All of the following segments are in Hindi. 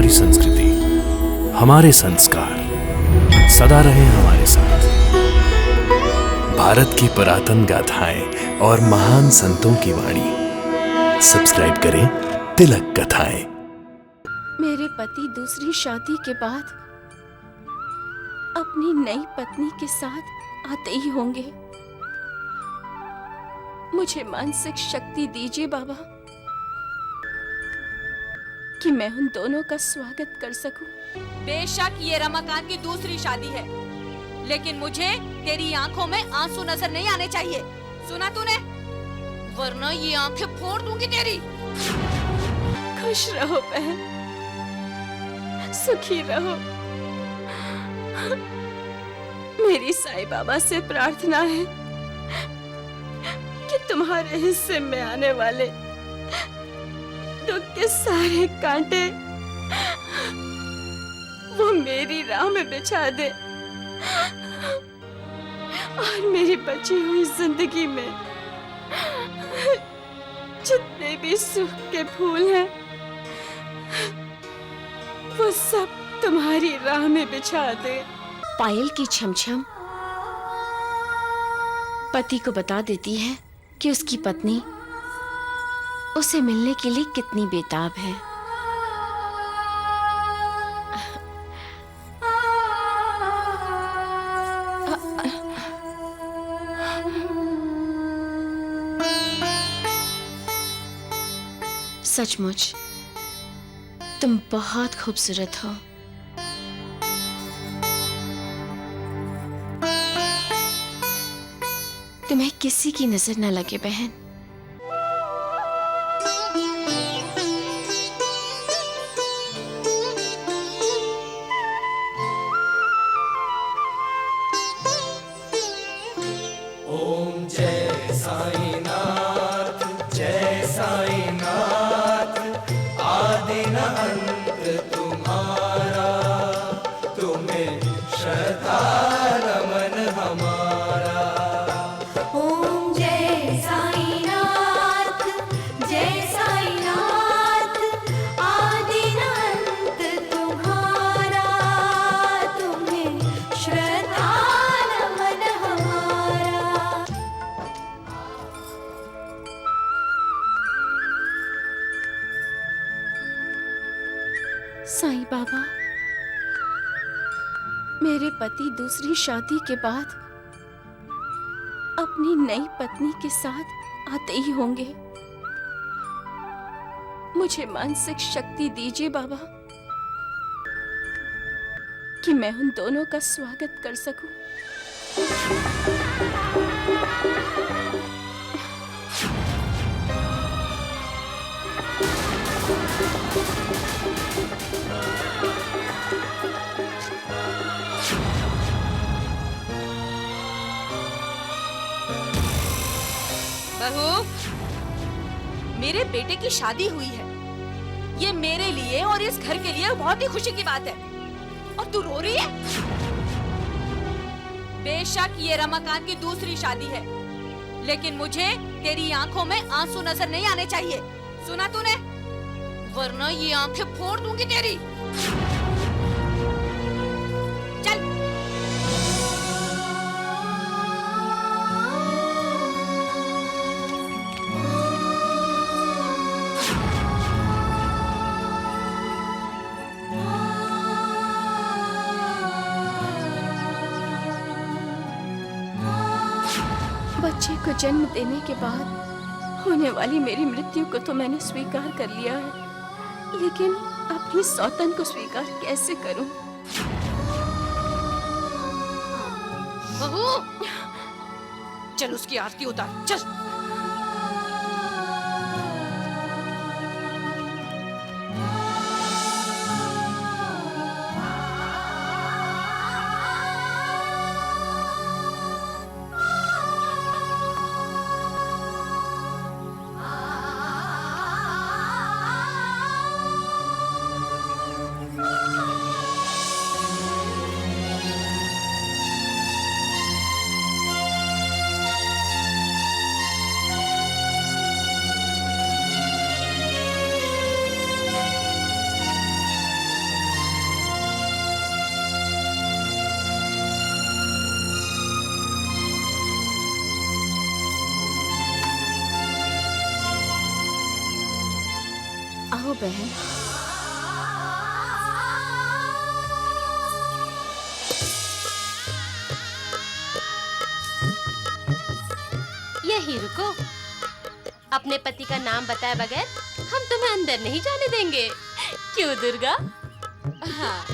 हमारी संस्कृति, हमारे संस्कार सदा रहे हमारे साथ। भारत की पुरातन गाथाएं और महान संतों की वाणी। सब्सक्राइब करें तिलक कथाएं। मेरे पति दूसरी शादी के बाद अपनी नई पत्नी के साथ आते ही होंगे। मुझे मानसिक शक्ति दीजिए बाबा कि मैं उन दोनों का स्वागत कर सकूं। बेशक ये रमाकांत की दूसरी शादी है, लेकिन मुझे तेरी आंखों में आंसू नजर नहीं आने चाहिए। सुना तूने? वरना ये आंखें फोड़ दूंगी तेरी। खुश रहो बहन, सुखी रहो। मेरी साईं बाबा से प्रार्थना है कि तुम्हारे हिस्से में आने वाले दुख के सारे कांटे वो मेरी राह में बिछा दे और मेरी बची हुई जिंदगी में जितने भी सुख के फूल हैं वो सब तुम्हारी राह में बिछा दे। पायल की छमछम पति को बता देती है कि उसकी पत्नी उसे मिलने के लिए कितनी बेताब है। सचमुच तुम बहुत खूबसूरत हो। तुम्हें किसी की नजर न लगे बहन। ओम जय साईनाथ, जय साईनाथ। आदि न अंत तुम्हारा, तुम्हें श्रद्धा नमन हमारा। ओम जय साईनाथ, जय साईनाथ। आदि न अंत तुम्हारा, तुम्हें श्रद्धा नमन हमारा। साईं बाबा, मेरे पति दूसरी शादी के बाद अपनी नई पत्नी के साथ आते ही होंगे। मुझे मानसिक शक्ति दीजिए बाबा कि मैं उन दोनों का स्वागत कर सकूं। बहू, मेरे बेटे की शादी हुई है। ये मेरे लिए और इस घर के लिए बहुत ही खुशी की बात है, और तू रो रही है? बेशक ये रमाकांत की दूसरी शादी है, लेकिन मुझे तेरी आंखों में आंसू नजर नहीं आने चाहिए। सुना तूने? वरना ये आंखें फोड़ दूंगी तेरी। चल। बच्चे को जन्म देने के बाद होने वाली मेरी मृत्यु को तो मैंने स्वीकार कर लिया है, लेकिन अपनी सौतन को स्वीकार कैसे करूं? बहू, चल उसकी आरती उतार, चल। आओ बहन। यही रुको। अपने पति का नाम बताए बगैर हम तुम्हें अंदर नहीं जाने देंगे। क्यों दुर्गा? हाँ।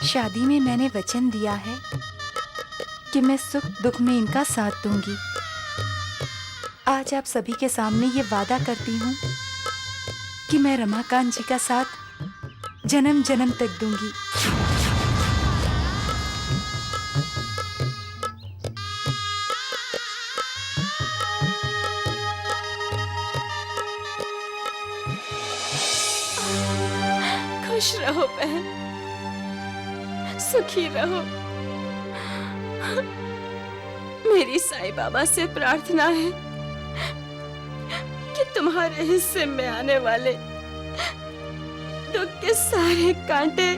शादी में मैंने वचन दिया है कि मैं सुख दुख में इनका साथ दूंगी। आज आप सभी के सामने ये वादा करती हूँ कि मैं रमाकांत जी का साथ जन्म जन्म तक दूंगी। खुश रहो बहन, सुखी रहो। मेरी साईं बाबा से प्रार्थना है कि तुम्हारे हिस्से में आने वाले दुख के सारे कांटे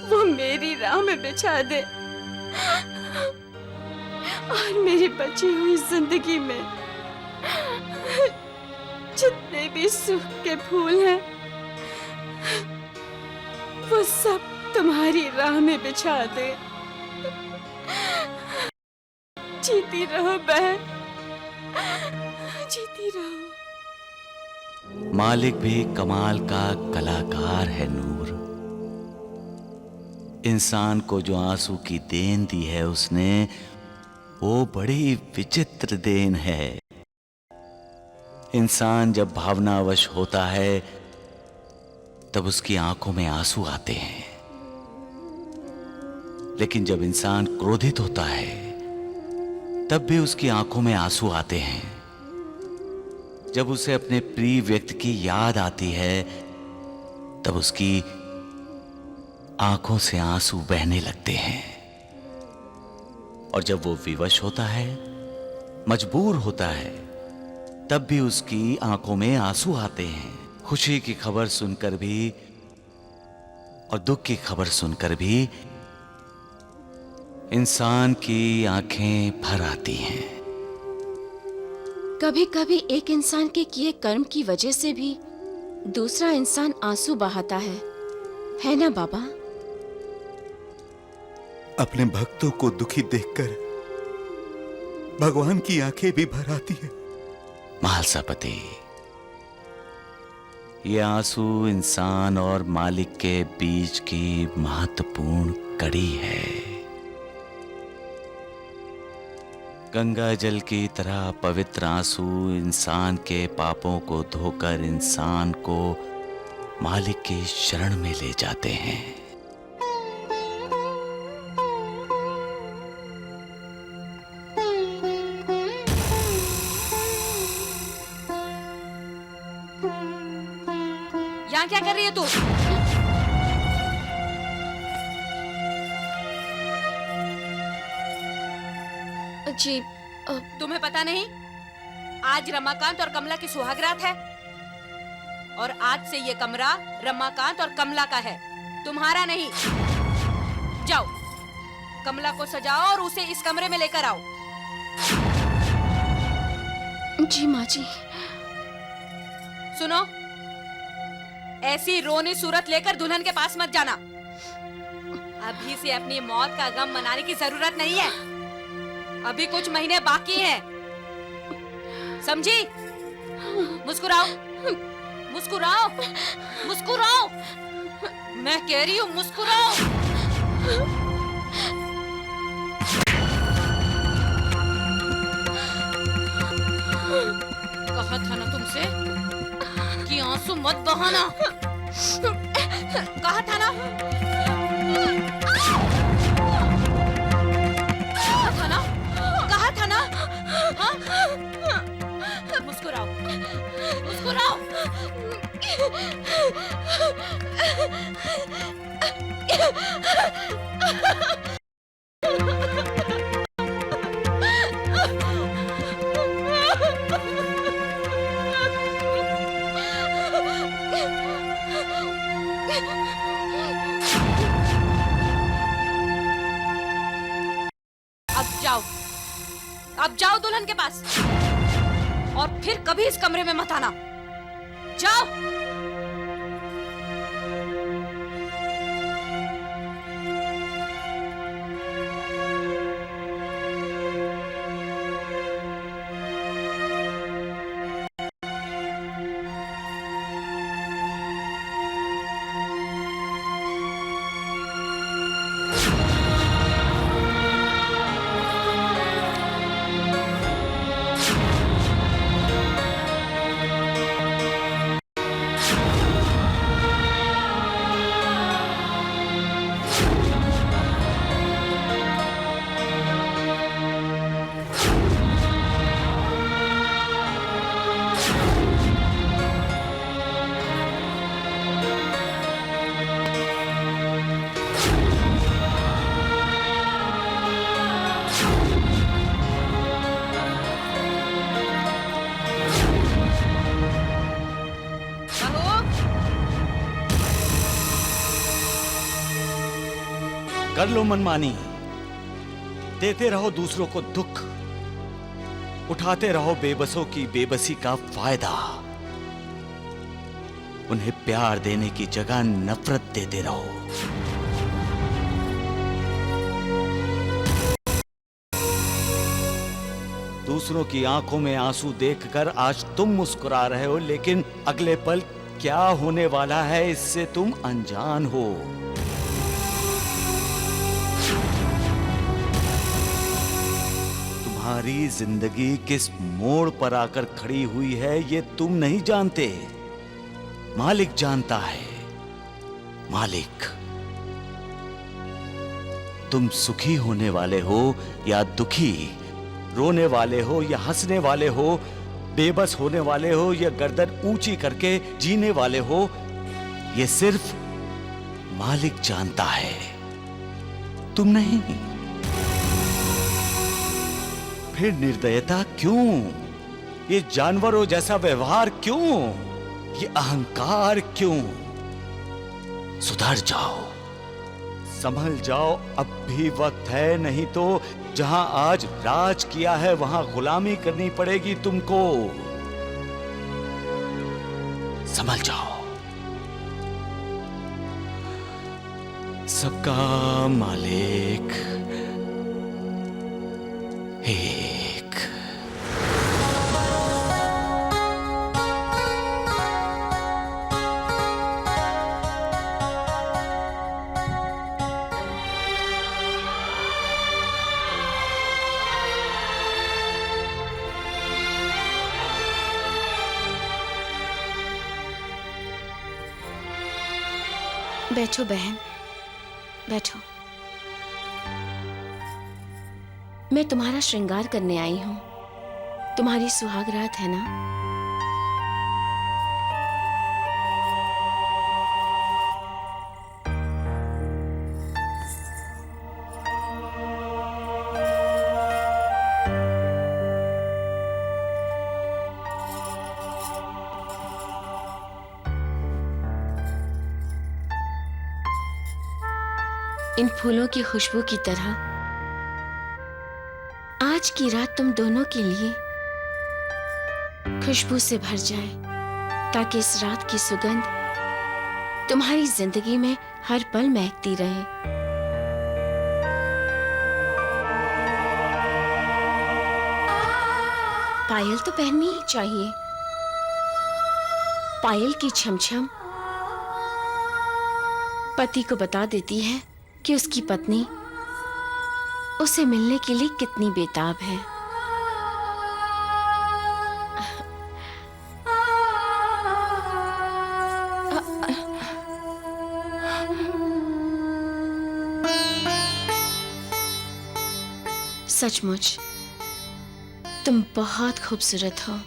वो मेरी राह में बिछा दे और मेरी बची हुई जिंदगी में जितने भी सुख के फूल हैं वो सब तुम्हारी राह में बिछा दे। जीती रहो बहन, जीती रहो। मालिक भी कमाल का कलाकार है नूर। इंसान को जो आंसू की देन दी है उसने, वो बड़ी विचित्र देन है। इंसान जब भावनावश होता है तब उसकी आंखों में आंसू आते हैं, लेकिन जब इंसान क्रोधित होता है तब भी उसकी आंखों में आंसू आते हैं। जब उसे अपने प्रिय व्यक्ति की याद आती है तब उसकी आंखों से आंसू बहने लगते हैं। और जब वो विवश होता है, मजबूर होता है, तब भी उसकी आंखों में आंसू आते हैं। खुशी की खबर सुनकर भी और दुख की खबर सुनकर भी इंसान की आंखें भर आती हैं। कभी कभी एक इंसान के किए कर्म की वजह से भी दूसरा इंसान आंसू बहाता है ना बाबा? अपने भक्तों को दुखी देखकर भगवान की आंखें भी भर आती है। महालसापति, ये आंसू इंसान और मालिक के बीच की महत्वपूर्ण कड़ी है। गंगा जल की तरह पवित्र आंसू इंसान के पापों को धोकर इंसान को मालिक की शरण में ले जाते हैं। यहाँ क्या कर रही है तू? जी तुम्हें पता नहीं, आज रमाकांत और कमला की सुहागरात है और आज से ये कमरा रमाकांत और कमला का है, तुम्हारा नहीं। जाओ, कमला को सजाओ और उसे इस कमरे में लेकर आओ। जी माँ जी। सुनो, ऐसी रोनी सूरत लेकर दुल्हन के पास मत जाना। अभी से अपनी मौत का गम मनाने की जरूरत नहीं है। अभी कुछ महीने बाकी हैं, समझी? मुस्कुराओ, मुस्कुराओ, मुस्कुराओ। मैं कह रही हूँ मुस्कुराओ। कहा था ना तुमसे कि आंसू मत बहाना। कहा था ना? कहा था ना? हाँ? मुस्कुराओ, मुस्कुराओ। अब जाओ दुल्हन के पास और फिर कभी इस कमरे में मत आना। जाओ। कर लो मनमानी, देते रहो दूसरों को दुख, उठाते रहो बेबसों की बेबसी का फायदा, उन्हें प्यार देने की जगह नफरत देते रहो। दूसरों की आंखों में आंसू देखकर आज तुम मुस्कुरा रहे हो, लेकिन अगले पल क्या होने वाला है इससे तुम अनजान हो। तुम्हारी जिंदगी किस मोड़ पर आकर खड़ी हुई है ये तुम नहीं जानते, मालिक जानता है। मालिक, तुम सुखी होने वाले हो या दुखी, रोने वाले हो या हंसने वाले हो, बेबस होने वाले हो या गर्दन ऊंची करके जीने वाले हो, ये सिर्फ मालिक जानता है, तुम नहीं। फिर निर्दयता क्यों? ये जानवरों जैसा व्यवहार क्यों? ये अहंकार क्यों? सुधर जाओ, संभल जाओ, अब भी वक्त है, नहीं तो जहां आज राज किया है वहां गुलामी करनी पड़ेगी तुमको। संभल जाओ। सबका मालिक एक। बैठो बहन, बैठो। मैं तुम्हारा श्रृंगार करने आई हूं। तुम्हारी सुहाग रात है ना? इन फूलों की खुशबू की तरह आज की रात तुम दोनों के लिए खुशबू से भर जाए, ताकि इस रात की सुगंध तुम्हारी जिंदगी में हर पल महकती रहे। पायल तो पहननी ही चाहिए। पायल की छमछम पति को बता देती है कि उसकी पत्नी उसे मिलने के लिए कितनी बेताब है। सचमुच तुम बहुत खूबसूरत हो।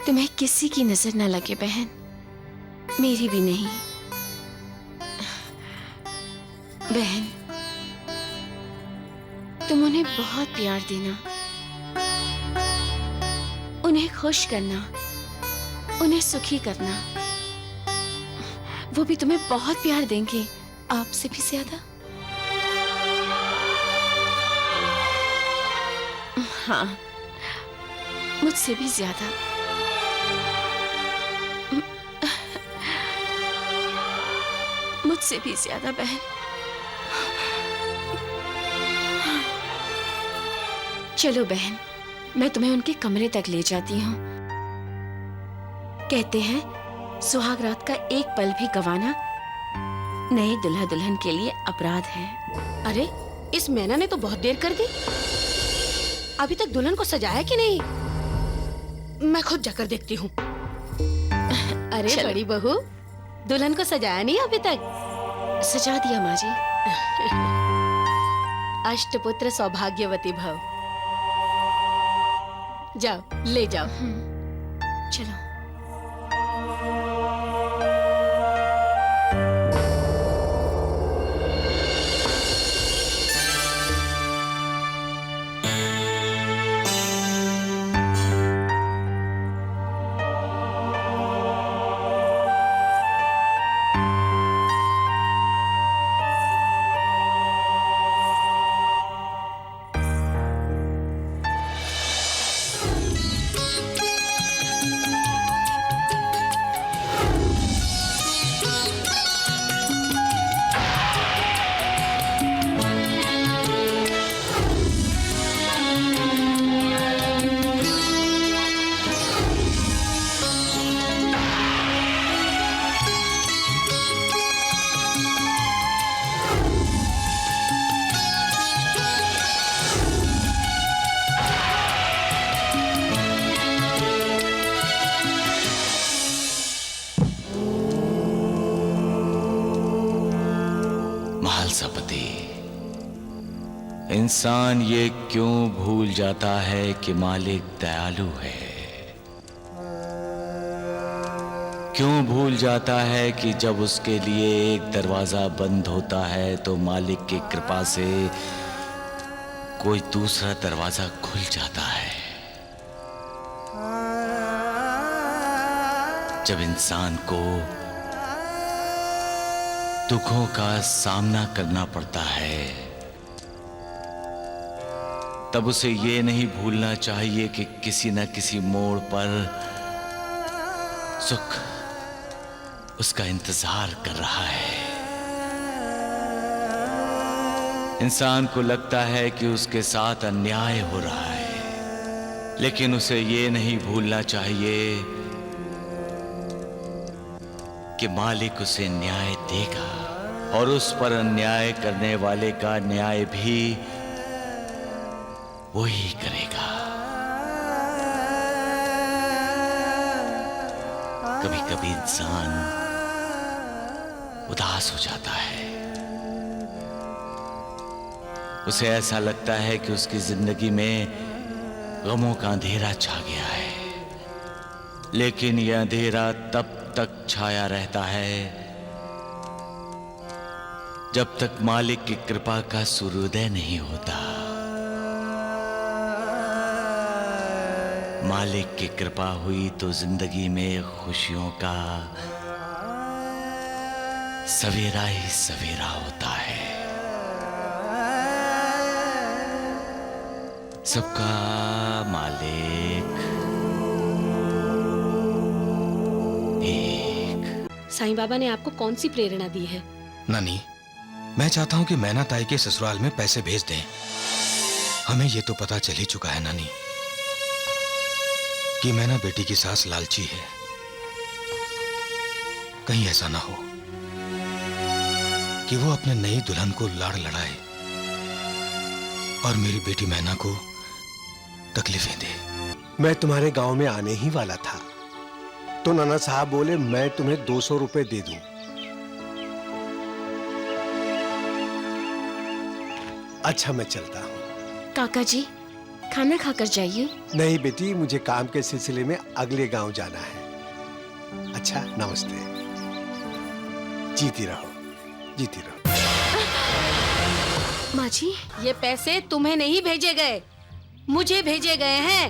तुम्हें किसी की नजर न लगे बहन, मेरी भी नहीं। बहन, तुम उन्हें बहुत प्यार देना, उन्हें खुश करना, उन्हें सुखी करना। वो भी तुम्हें बहुत प्यार देंगे, आपसे भी ज्यादा। हाँ, मुझसे भी ज्यादा। मुझसे भी ज्यादा बहन। चलो बहन, मैं तुम्हें उनके कमरे तक ले जाती हूँ। कहते हैं सुहाग रात का एक पल भी गंवाना नए दुल्हा दुल्हन के लिए अपराध है। अरे, इस मैना ने तो बहुत देर कर दी। अभी तक दुल्हन को सजाया कि नहीं? मैं खुद जाकर देखती हूँ। अरे बड़ी बहू, दुल्हन को सजाया नहीं अभी तक? सजा दिया माँ जी। अष्टपुत्र सौभाग्यवती भव। जाओ, ले जाओ। चलो। महालसापति, इंसान ये क्यों भूल जाता है कि मालिक दयालु है? क्यों भूल जाता है कि जब उसके लिए एक दरवाजा बंद होता है तो मालिक की कृपा से कोई दूसरा दरवाजा खुल जाता है? जब इंसान को दुखों का सामना करना पड़ता है तब उसे ये नहीं भूलना चाहिए कि किसी न किसी मोड़ पर सुख उसका इंतजार कर रहा है। इंसान को लगता है कि उसके साथ अन्याय हो रहा है, लेकिन उसे ये नहीं भूलना चाहिए कि मालिक उसे न्याय देगा और उस पर अन्याय करने वाले का न्याय भी वही करेगा। कभी कभी इंसान उदास हो जाता है। उसे ऐसा लगता है कि उसकी जिंदगी में गमों का अंधेरा छा गया है, लेकिन यह अंधेरा तब तक छाया रहता है जब तक मालिक की कृपा का सूर्योदय नहीं होता। मालिक की कृपा हुई तो जिंदगी में खुशियों का सवेरा ही सवेरा होता है। सबका मालिक एक। साईं बाबा ने आपको कौन सी प्रेरणा दी है? नानी, मैं चाहता हूं कि मैना ताई के ससुराल में पैसे भेज दें। हमें ये तो पता चल ही चुका है नानी कि मैना बेटी की सास लालची है। कहीं ऐसा ना हो कि वो अपने नई दुल्हन को लाड़ लड़ाए और मेरी बेटी मैना को तकलीफें दे। मैं तुम्हारे गांव में आने ही वाला था तो नाना साहब बोले मैं तुम्हें 200 रुपए दे दूं। अच्छा, मैं चलता हूँ। काका जी, खाना खाकर जाइए। नहीं बेटी, मुझे काम के सिलसिले में अगले गांव जाना है। अच्छा, नमस्ते। जीती रहो, जीती रहो। माँ जी, ये पैसे तुम्हें नहीं भेजे गए, मुझे भेजे गए हैं,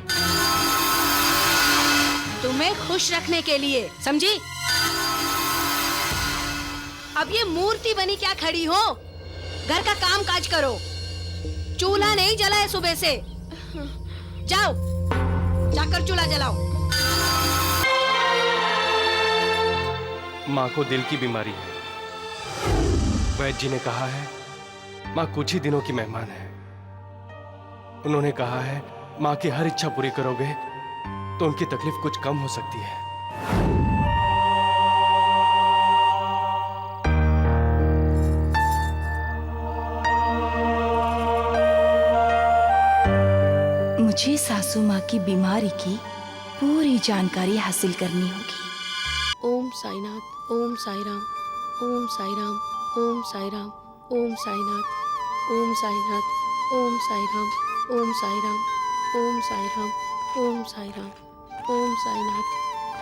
तुम्हें खुश रखने के लिए, समझी? अब ये मूर्ति बनी क्या खड़ी हो? घर का काम काज करो। चूल्हा नहीं जला है सुबह से। जाओ, जाकर चूल्हा जलाओ। माँ को दिल की बीमारी है। वैद्य जी ने कहा है माँ कुछ ही दिनों की मेहमान है। उन्होंने कहा है माँ की हर इच्छा पूरी करोगे तो उनकी तकलीफ कुछ कम हो सकती है। मुझे सासू माँ की बीमारी की पूरी जानकारी हासिल करनी होगी। ओम साईनाथ, ओम साईराम, ओम साईराम, ओम साईराम, ओम साईनाथ, ओम साईनाथ, ओम साईराम, ओम साईराम, ओम साईराम, ओम साईराम, ओम साईनाथ,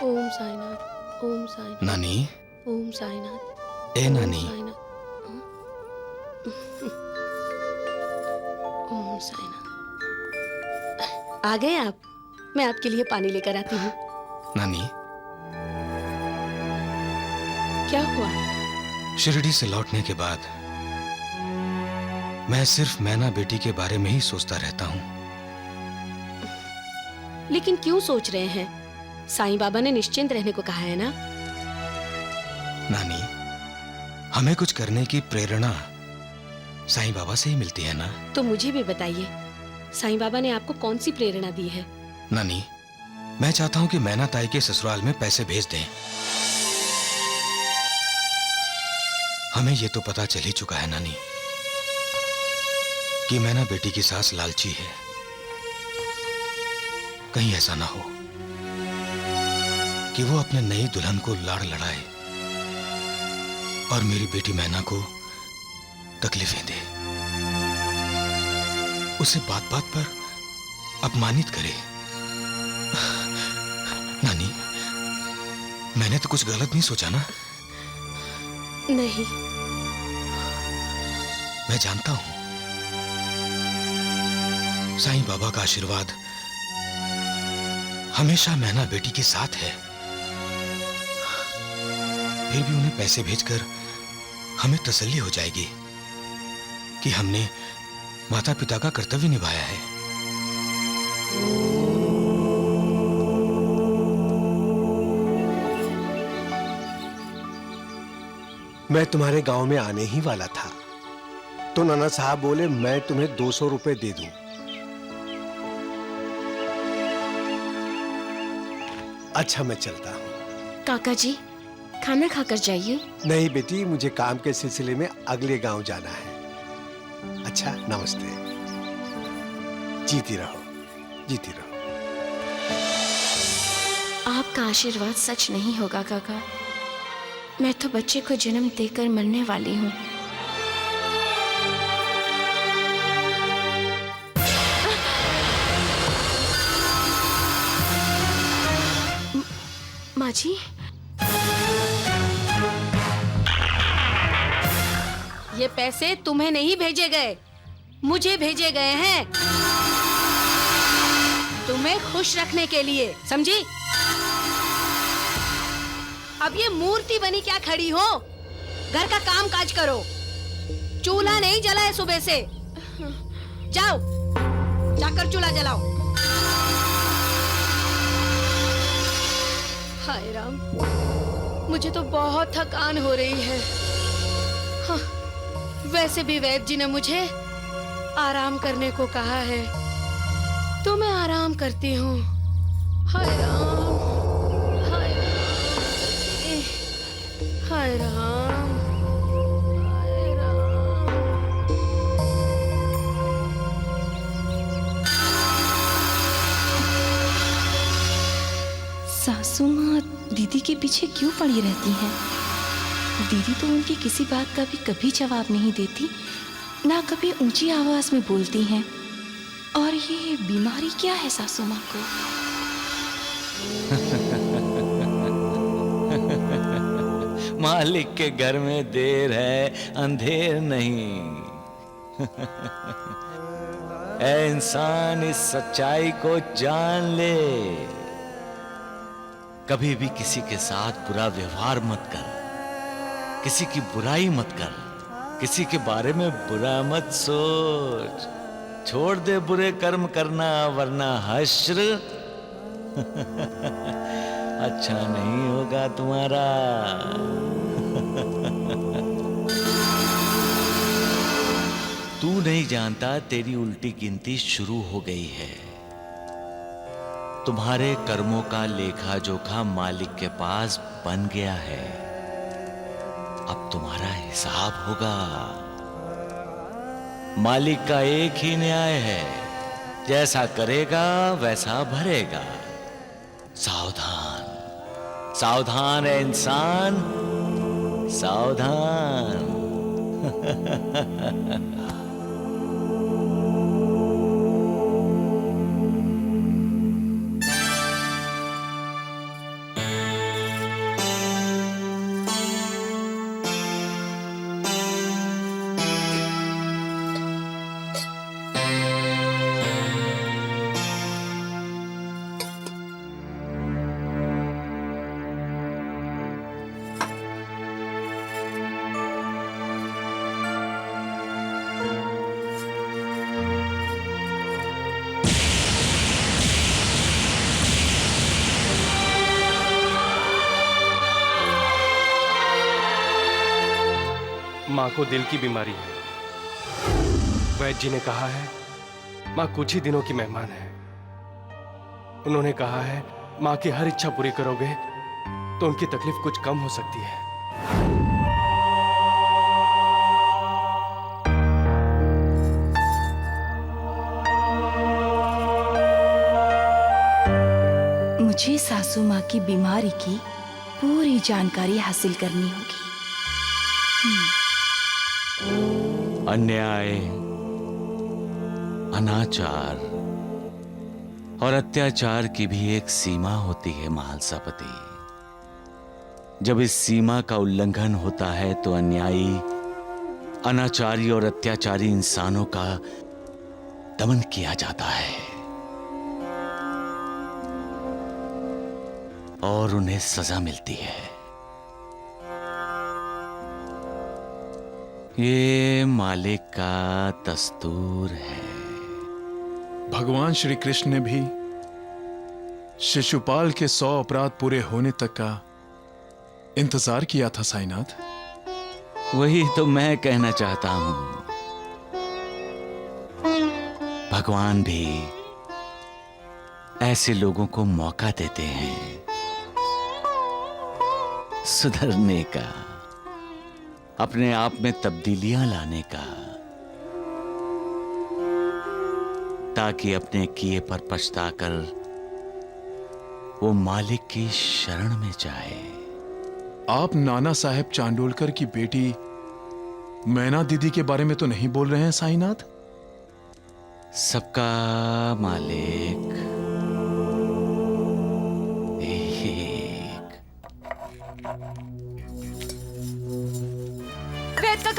ओम साईनाथ, ओम साईनाथ, नानी, ओम साईनाथ, ए नानी, ओम साईनाथ। आ गए आप? मैं आपके लिए पानी लेकर आती हूँ। नानी, क्या हुआ? शिरडी से लौटने के बाद मैं सिर्फ मैना बेटी के बारे में ही सोचता रहता हूँ। लेकिन क्यों सोच रहे हैं? साईं बाबा ने निश्चिंत रहने को कहा है ना? नानी, हमें कुछ करने की प्रेरणा साईं बाबा से ही मिलती है ना? तो मुझे भी बताइए, साईं बाबा ने आपको कौन सी प्रेरणा दी है? नानी, मैं चाहता हूँ कि मैना ताई के ससुराल में पैसे भेज दें। हमें ये तो पता चल ही चुका है नानी कि मैना बेटी की सास लालची है। कहीं ऐसा ना हो कि वो अपने नई दुल्हन को लाड़ लड़ाए और मेरी बेटी मैना को तकलीफें दे, उसे बात बात पर अपमानित करे। नानी, मैंने तो कुछ गलत नहीं सोचा ना? नहीं। मैं जानता हूं साईं बाबा का आशीर्वाद हमेशा मैना बेटी के साथ है। फिर भी उन्हें पैसे भेजकर हमें तसल्ली हो जाएगी कि हमने माता पिता का कर्तव्य निभाया है। मैं तुम्हारे गांव में आने ही वाला था तो नाना साहब बोले मैं तुम्हें 200 रुपए दे दूं। अच्छा, मैं चलता हूं। काका जी, खाना खाकर जाइए। नहीं बेटी, मुझे काम के सिलसिले में अगले गांव जाना है। अच्छा, नमस्ते। जीती रहो, जीती रहो। आपका आशीर्वाद सच नहीं होगा काका। मैं तो बच्चे को जन्म देकर मरने वाली हूँ। माँ जी, ये पैसे तुम्हें नहीं भेजे गए, मुझे भेजे गए हैं, तुम्हें खुश रखने के लिए, समझी? अब ये मूर्ति बनी क्या खड़ी हो? घर का काम काज करो। चूल्हा नहीं जला है सुबह से। जाओ, जाकर चूल्हा जलाओ। हाय राम, मुझे तो बहुत थकान हो रही है। हाँ, वैसे भी वैद्य जी ने मुझे आराम करने को कहा है, तो मैं आराम करती हूँ। हाय राम, हाय राम, हाय राम, हाय राम। सासू माँ दीदी के पीछे क्यों पड़ी रहती हैं? दीदी तो उनकी किसी बात का भी कभी जवाब नहीं देती, ना कभी ऊंची आवाज में बोलती हैं। और ये बीमारी क्या है सासू माँ को? मालिक के घर में देर है, अंधेर नहीं। ऐ इंसान, इस सच्चाई को जान ले। कभी भी किसी के साथ बुरा व्यवहार मत कर, किसी की बुराई मत कर, किसी के बारे में बुरा मत सोच। छोड़ दे बुरे कर्म करना, वरना हश्र अच्छा नहीं होगा तुम्हारा। तू नहीं जानता तेरी उल्टी गिनती शुरू हो गई है। तुम्हारे कर्मों का लेखा जोखा मालिक के पास बन गया है। अब तुम्हारा हिसाब होगा। मालिक का एक ही न्याय है, जैसा करेगा वैसा भरेगा। सावधान, सावधान है इंसान, सावधान। माँ को दिल की बीमारी है। वैद्य जी ने कहा है माँ कुछ ही दिनों की मेहमान है। उन्होंने कहा है माँ की हर इच्छा पूरी करोगे तो उनकी तकलीफ कुछ कम हो सकती है। मुझे सासू माँ की बीमारी की पूरी जानकारी हासिल करनी होगी। अन्याय, अनाचार और अत्याचार की भी एक सीमा होती है महालसापति। जब इस सीमा का उल्लंघन होता है तो अन्यायी, अनाचारी और अत्याचारी इंसानों का दमन किया जाता है और उन्हें सजा मिलती है। ये मालिक का दस्तूर है। भगवान श्री कृष्ण ने भी शिशुपाल के 100 अपराध पूरे होने तक का इंतजार किया था साईनाथ। वही तो मैं कहना चाहता हूं। भगवान भी ऐसे लोगों को मौका देते हैं सुधरने का, अपने आप में तब्दीलियां लाने का, ताकि अपने किए पर पछताकर वो मालिक की शरण में जाए। आप नाना साहेब चांडोलकर की बेटी मैना दीदी के बारे में तो नहीं बोल रहे हैं साईनाथ? सबका मालिक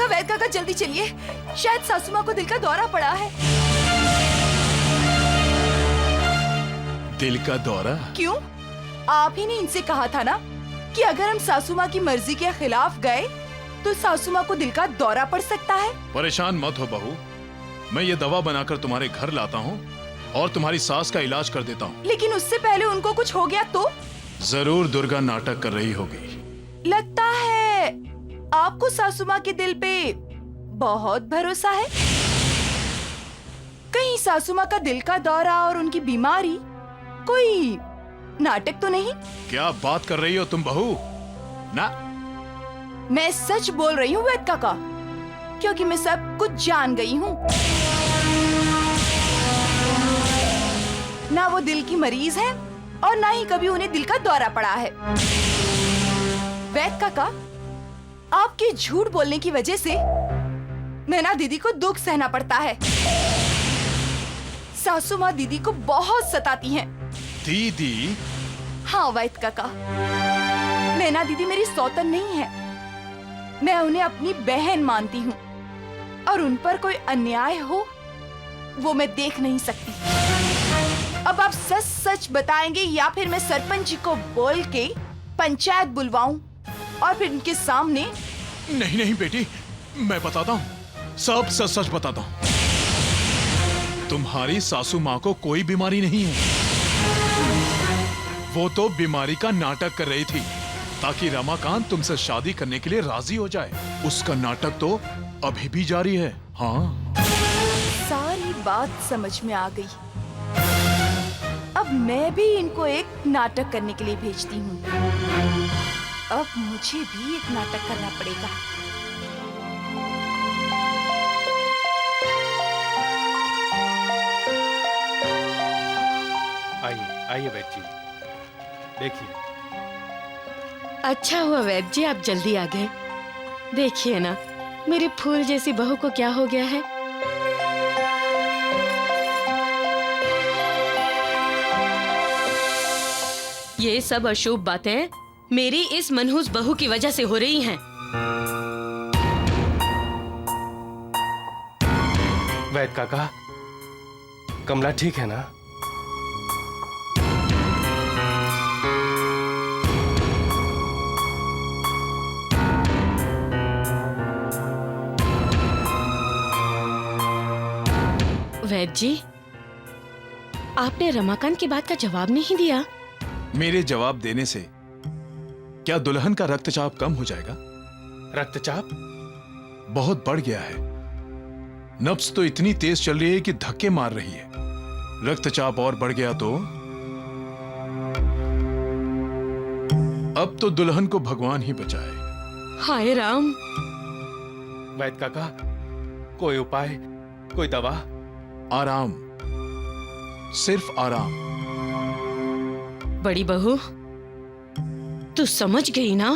वैद काका जल्दी चलिए, शायद सासू माँ को दिल का दौरा पड़ा है। दिल का दौरा? क्यों? आप ही ने इनसे कहा था ना कि अगर हम सासू माँ की मर्जी के खिलाफ गए तो सासू माँ को दिल का दौरा पड़ सकता है। परेशान मत हो बहू, मैं ये दवा बनाकर तुम्हारे घर लाता हूँ और तुम्हारी सास का इलाज कर देता हूँ। लेकिन उससे पहले उनको कुछ हो गया तो? जरूर दुर्गा नाटक कर रही होगी। लगता है आपको सासू माँ के दिल पे बहुत भरोसा है। कहीं सासू माँ का दिल का दौरा और उनकी बीमारी कोई नाटक तो नहीं? क्या बात कर रही हो तुम बहू? ना, मैं सच बोल रही हूँ वैद काका, क्योंकि मैं सब कुछ जान गई हूँ। ना वो दिल की मरीज है और ना ही कभी उन्हें दिल का दौरा पड़ा है। वैद काका, आपके झूठ बोलने की वजह से मैना दीदी को दुख सहना पड़ता है। सासू माँ दीदी को बहुत सताती हैं। दीदी? हाँ वैद काका, मैना दीदी मेरी सौतन नहीं है। मैं उन्हें अपनी बहन मानती हूँ और उन पर कोई अन्याय हो वो मैं देख नहीं सकती। अब आप सच सच बताएंगे या फिर मैं सरपंच जी को बोल के पंचायत बुलवाऊं और फिर उनके सामने नहीं नहीं बेटी, मैं बताता हूँ, सब सच सच बताता हूँ। तुम्हारी सासू माँ को कोई बीमारी नहीं है। वो तो बीमारी का नाटक कर रही थी ताकि रमाकांत तुमसे शादी करने के लिए राजी हो जाए। उसका नाटक तो अभी भी जारी है। हाँ, सारी बात समझ में आ गई। अब मैं भी इनको एक नाटक करने के लिए भेजती हूँ। अब मुझे भी एक नाटक करना पड़ेगा। आइए आइए वैद्य जी, देखिए। अच्छा हुआ वैद्य जी आप जल्दी आ गए। देखिए ना, मेरी फूल जैसी बहू को क्या हो गया है। ये सब अशुभ बातें मेरी इस मनहूस बहू की वजह से हो रही हैं। वैद्य काका, कमला ठीक है ना? वैद्य जी, आपने रमाकांत की बात का जवाब नहीं दिया। मेरे जवाब देने से क्या दुल्हन का रक्तचाप कम हो जाएगा? रक्तचाप बहुत बढ़ गया है। नब्ज तो इतनी तेज चल रही है कि धक्के मार रही है। रक्तचाप और बढ़ गया तो अब तो दुल्हन को भगवान ही बचाए। हाय राम। वैद्य काका, कोई उपाय, कोई दवा? आराम, सिर्फ आराम। बड़ी बहू, तू समझ गई ना?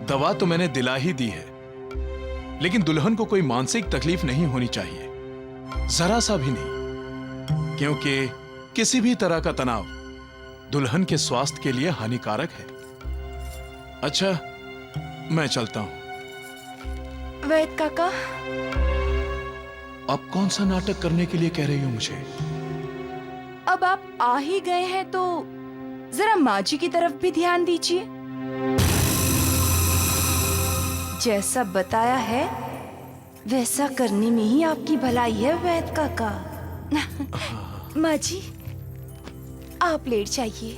दवा तो मैंने दिला ही दी है, लेकिन दुल्हन को कोई मानसिक तकलीफ नहीं होनी चाहिए, जरा सा भी नहीं, क्योंकि किसी भी तरह का तनाव दुल्हन के स्वास्थ्य के लिए हानिकारक है। अच्छा, मैं चलता हूं। वैद्य काका, अब कौन सा नाटक करने के लिए कह रही हो मुझे? अब आप आ ही गए हैं तो जरा माँ जी की तरफ भी ध्यान दीजिए। जैसा बताया है वैसा करने में ही आपकी भलाई है वैद्य काका। माँ जी, आप लेट जाइए।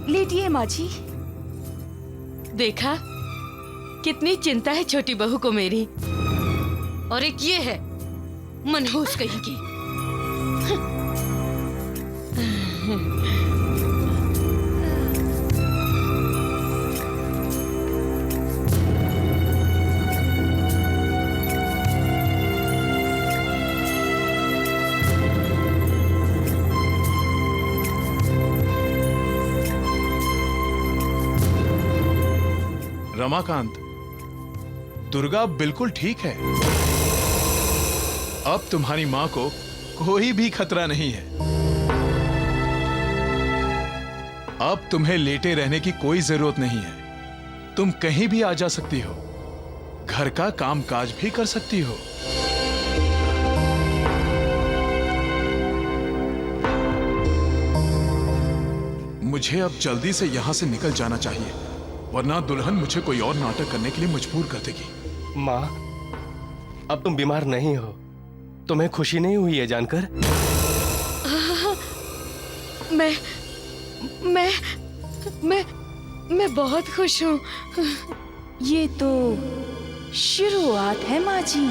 लेटिए माँ जी। देखा, कितनी चिंता है छोटी बहू को मेरी। और एक ये है मनहूस कहीं की। रमाकांत, दुर्गा बिल्कुल ठीक है। अब तुम्हारी मां को कोई भी खतरा नहीं है। अब तुम्हें लेटे रहने की कोई जरूरत नहीं है। तुम कहीं भी आ जा सकती हो, घर का काम काज भी कर सकती हो। मुझे अब जल्दी से यहां से निकल जाना चाहिए, वरना दुल्हन मुझे कोई और नाटक करने के लिए मजबूर कर देगी। माँ, अब तुम बीमार नहीं हो। तुम्हें खुशी नहीं हुई है जानकर? मैं बहुत खुश हूँ। ये तो शुरुआत है माँ जी।